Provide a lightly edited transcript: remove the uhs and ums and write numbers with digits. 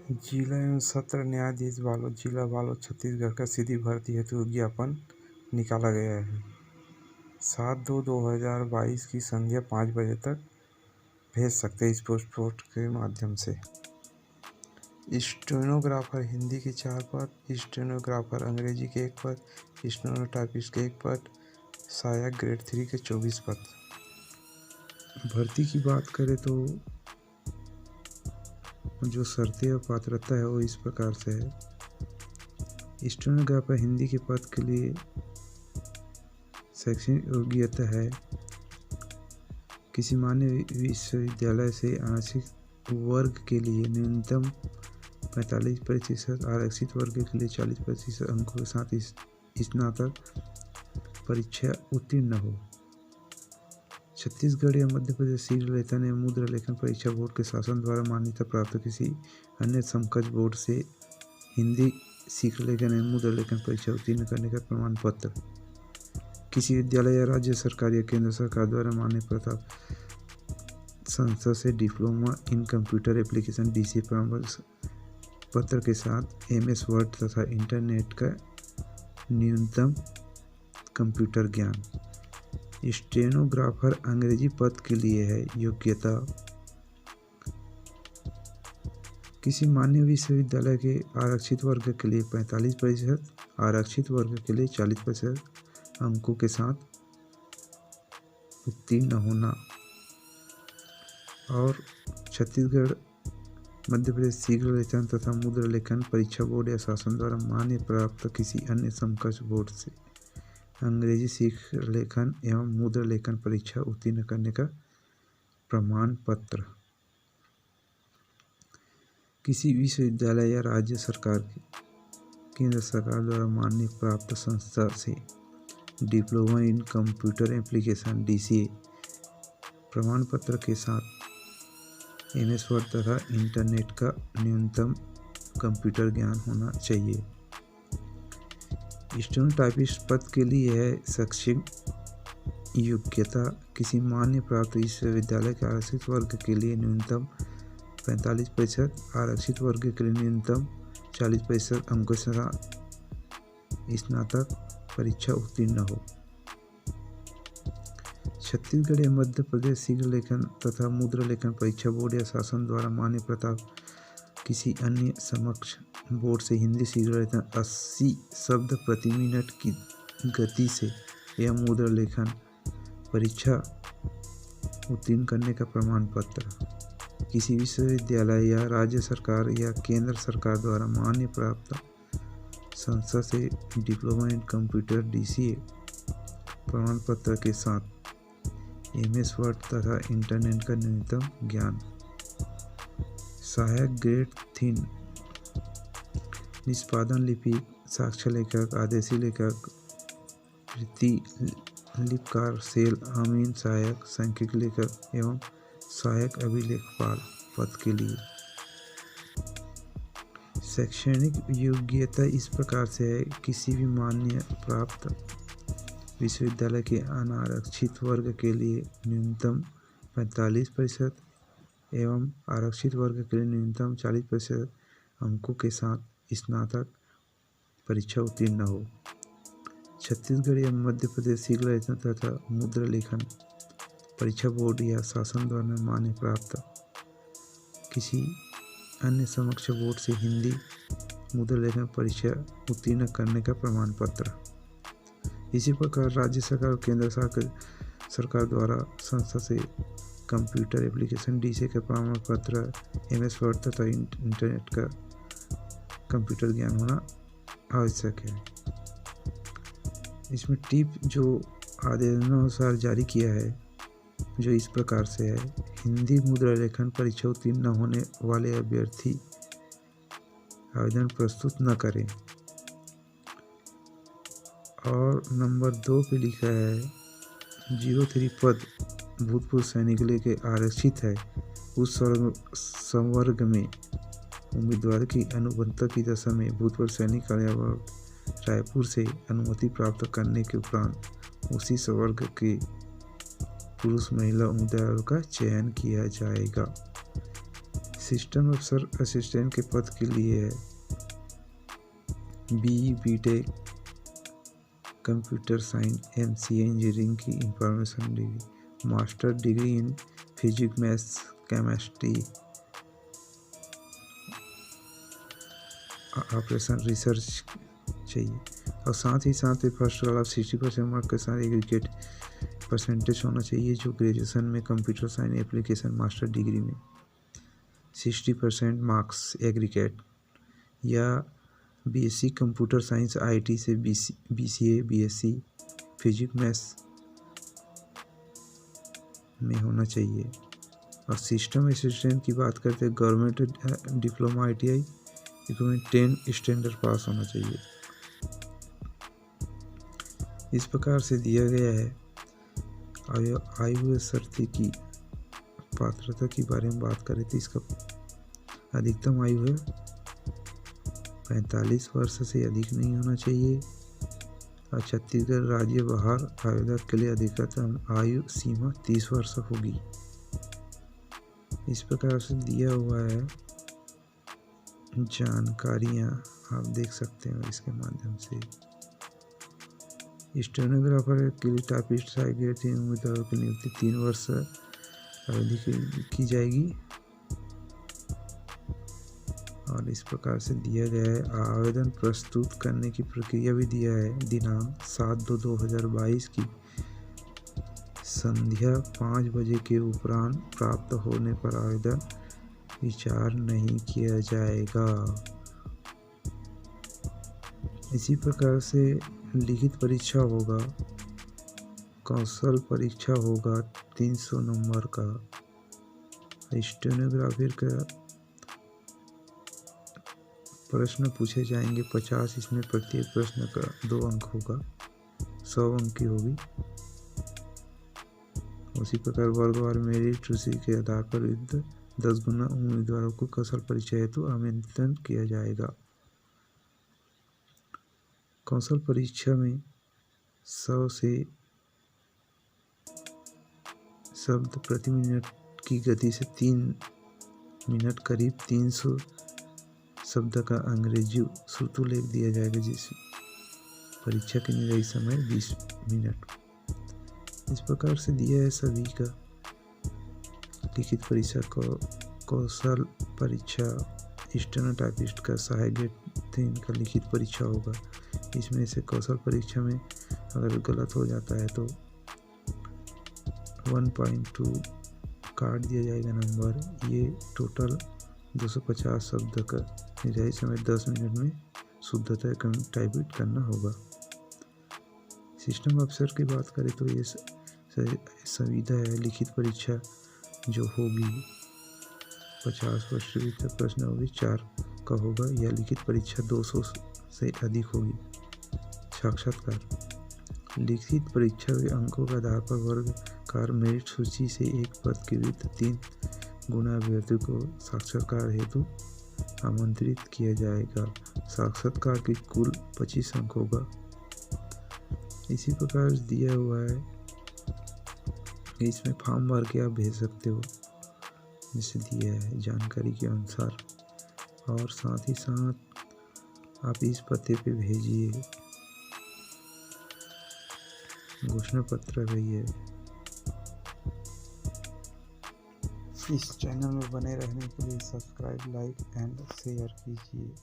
जिला एवं सत्र न्यायाधीश बालोद जिला बालोद छत्तीसगढ़ का सीधी भर्ती हेतु विज्ञापन निकाला गया है। 7/2/2022 की संध्या 5 बजे तक भेज सकते हैं इस पोस्ट के माध्यम से। स्टेनोग्राफर हिंदी के 4 पद, स्टेनोग्राफर अंग्रेजी के 1 पद, स्टेनोटाइपिस्ट के 1 पद, सहायक ग्रेड 3 के 24 पद। भर्ती की बात करें तो जो शर्तें और पात्रता है वो इस प्रकार से है। स्टेनोग्राफर हिंदी के पद के लिए शैक्षणिक योग्यता है किसी मान्य विश्वविद्यालय से आंशिक वर्ग के लिए न्यूनतम 45%, आरक्षित वर्ग के लिए 40% अंकों के साथ स्नातक परीक्षा उत्तीर्ण हो। छत्तीसगढ़ या मध्य प्रदेश शीघ्र लेखन एवं मुद्रा लेखन परीक्षा बोर्ड के शासन द्वारा मान्यता प्राप्त किसी अन्य समकक्ष बोर्ड से हिंदी शीघ्र लेखन एवं मुद्रा लेखन परीक्षा उत्तीर्ण करने का प्रमाण पत्र। किसी विद्यालय या राज्य सरकार या केंद्र सरकार द्वारा मान्य प्राप्त संस्था से diploma in computer application DCA प्रमाण पत्र के साथ MS वर्ड तथा इंटरनेट का न्यूनतम कंप्यूटर ज्ञान। स्टेनोग्राफर अंग्रेजी पद के लिए है योग्यता किसी मान्य विश्वविद्यालय के आरक्षित वर्ग के लिए 45%, आरक्षित वर्ग के लिए 40% अंकों के साथ उत्तीर्ण होना। और छत्तीसगढ़ मध्य प्रदेश शीघ्र लेखन तथा मुद्रा लेखन परीक्षा बोर्ड या शासन द्वारा मान्य प्राप्त किसी अन्य समकक्ष बोर्ड से अंग्रेजी शीघ्र लेखन एवं मुद्रा लेखन परीक्षा उत्तीर्ण करने का प्रमाण पत्र। किसी विश्वविद्यालय या राज्य सरकार केंद्र सरकार द्वारा मान्य प्राप्त संस्था से diploma in computer application DCA प्रमाण पत्र के साथ MS वर्ड तथा इंटरनेट का न्यूनतम कंप्यूटर ज्ञान होना चाहिए। स्टेनोटाइपिस्ट पद के लिए है शैक्षणिक योग्यता किसी मान्य प्राप्त विश्वविद्यालय के आरक्षित वर्ग के लिए न्यूनतम 45%, आरक्षित वर्ग के लिए न्यूनतम 40% अंकों से स्नातक परीक्षा उत्तीर्ण हो। छत्तीसगढ़ या मध्य प्रदेश शीघ्र लेखन तथा मुद्रा लेखन परीक्षा बोर्ड या शासन द्वारा मान्य प्राप्त किसी अन्य समकक्ष बोर्ड से हिंदी शीघ्र लेखन 80 शब्द प्रति मिनट की गति से एवं मुद्रा लेखन परीक्षा उत्तीर्ण करने का प्रमाण पत्र। किसी विश्वविद्यालय या राज्य सरकार या केंद्र सरकार द्वारा मान्य प्राप्त संस्था से डिप्लोमा इन कंप्यूटर DCA प्रमाण पत्र के साथ MS वर्ड तथा इंटरनेट का न्यूनतम ज्ञान। सहायक ग्रेड 3 निष्पादन लिपिक, साक्ष्य लेखक, आदेशी लेखक, प्रतिलिपिकार, सेल अमीन, सहायक सांख्यिकी लेखक एवं सहायक अभिलेखपाल पद के लिए। शैक्षणिक योग्यता इस प्रकार से है किसी भी मान्य प्राप्त विश्वविद्यालय के अनारक्षित वर्ग के लिए न्यूनतम 45% एवं आरक्षित वर्ग के लिए न्यूनतम 40% अंकों के साथ स्नातक परीक्षा उत्तीर्ण हो। छत्तीसगढ़ या मध्य प्रदेश शीघ्र लेखन तथा मुद्रा लेखन परीक्षा बोर्ड या शासन द्वारा मान्य प्राप्त किसी अन्य समकक्ष बोर्ड से हिंदी मुद्रा लेखन परीक्षा उत्तीर्ण करने का प्रमाण पत्र। इसी प्रकार राज्य सरकार और केंद्र सरकार द्वारा संस्था से कंप्यूटर एप्लीकेशन DCA का प्रमाण पत्र, MS वर्ड तथा इंटरनेट का कंप्यूटर ज्ञान होना आवश्यक है। इसमें टिप जो आदेशानुसार जारी किया है जो इस प्रकार से है। हिंदी मुद्रा लेखन परीक्षा उत्तीर्ण होने वाले अभ्यर्थी आवेदन प्रस्तुत न करें। और नंबर 2 पे लिखा है 03 पद भूतपूर्व सैनिक के लिए आरक्षित है। उस संवर्ग में उम्मीदवार की अनुबंधता की दशा में भूतपूर्व सैनिक कार्यालय रायपुर से अनुमति प्राप्त करने के उपरांत उसी संवर्ग के पुरुष महिला उम्मीदवारों का चयन किया जाएगा। सिस्टम अफसर असिस्टेंट के पद के लिए है BE BTech computer science, MCA engineering की information degree, master degree in physics maths chemistry, operation research चाहिए। और साथ ही साथ फर्स्ट वाला 60% मार्क के साथ एग्रीगेट परसेंटेज होना चाहिए, जो ग्रेजुएशन में computer science application master degree में 60% मार्क्स एग्रीगेट, या BSc कंप्यूटर साइंस IT से BCA BSc फिजिक्स मैथ्स में होना चाहिए। और सिस्टम असिस्टेंट की बात करते हैं, government diploma ITI equipment 10 standard पास होना चाहिए। इस प्रकार से दिया गया है। आयु शर्ती की पात्रता के बारे में बात करें तो इसका अधिकतम आयु है 45 वर्ष से अधिक नहीं होना चाहिए। और छत्तीसगढ़ राज्य बाहर आवेदक के लिए अधिकतम आयु सीमा 30 वर्ष होगी। इस प्रकार से दिया हुआ है जानकारियाँ, आप देख सकते हैं इसके माध्यम से। स्टेनोग्राफर के लिए टाइपिस्ट सहायक 3 उम्मीदवारों की नियुक्ति 3 वर्ष अवधि की जाएगी। और इस प्रकार से दिया गया है। आवेदन प्रस्तुत करने की प्रक्रिया भी दिया है। दिनांक 7/2/2022 की संध्या 5 बजे के उपरांत प्राप्त होने पर आवेदन विचार नहीं किया जाएगा। इसी प्रकार से लिखित परीक्षा होगा, कौशल परीक्षा होगा 300 नंबर का, स्टेनोग्राफर का प्रश्न पूछे जाएंगे 50, इसमें प्रत्येक प्रश्न का 2 अंक होगा, 100 अंक की होगी। उसी प्रकार वर्गवार मेरिट सूची के आधार पर 10 गुना उम्मीदवारों को कौशल परीक्षा हेतु आमंत्रित किया जाएगा। कौशल परीक्षा में 100 से शब्द प्रति मिनट की गति से 3 मिनट करीब 300 शब्द का अंग्रेजी श्रुतलेख दिया जाएगा, जिस परीक्षा के निर्धारित समय 20 मिनट। इस प्रकार से दिया है सभी का लिखित परीक्षा को। कौशल परीक्षा स्टेनो टाइपिस्ट का सहायक ग्रेड 3 का लिखित परीक्षा होगा। इसमें से कौशल परीक्षा में अगर गलत हो जाता है तो 1.2 काट दिया जाएगा नंबर। ये टोटल 250 शब्द का निर्धारित समय 10 मिनट में शुद्धतः टाइप करना होगा। सिस्टम अफसर की बात करें तो ये सुविधा है। लिखित परीक्षा जो होगी 50 प्रश्न होगी 4 का होगा, या लिखित परीक्षा 200 से अधिक होगी। साक्षात्कार लिखित परीक्षा के अंकों के आधार पर वर्गकार मेरिट सूची से एक पद के विरुद्ध 3 गुना अभ्यर्थी को साक्षात्कार हेतु आमंत्रित किया जाएगा। साक्षात्कार की कुल 25 अंक होगा। इसी प्रकार दिया हुआ है, इसमें फॉर्म भर के आप भेज सकते हो जैसे दिया है जानकारी के अनुसार। और साथ ही साथ आप इस पते पे भेजिए, घोषणा पत्र है। इस चैनल में बने रहने के लिए सब्सक्राइब, लाइक एंड शेयर कीजिए।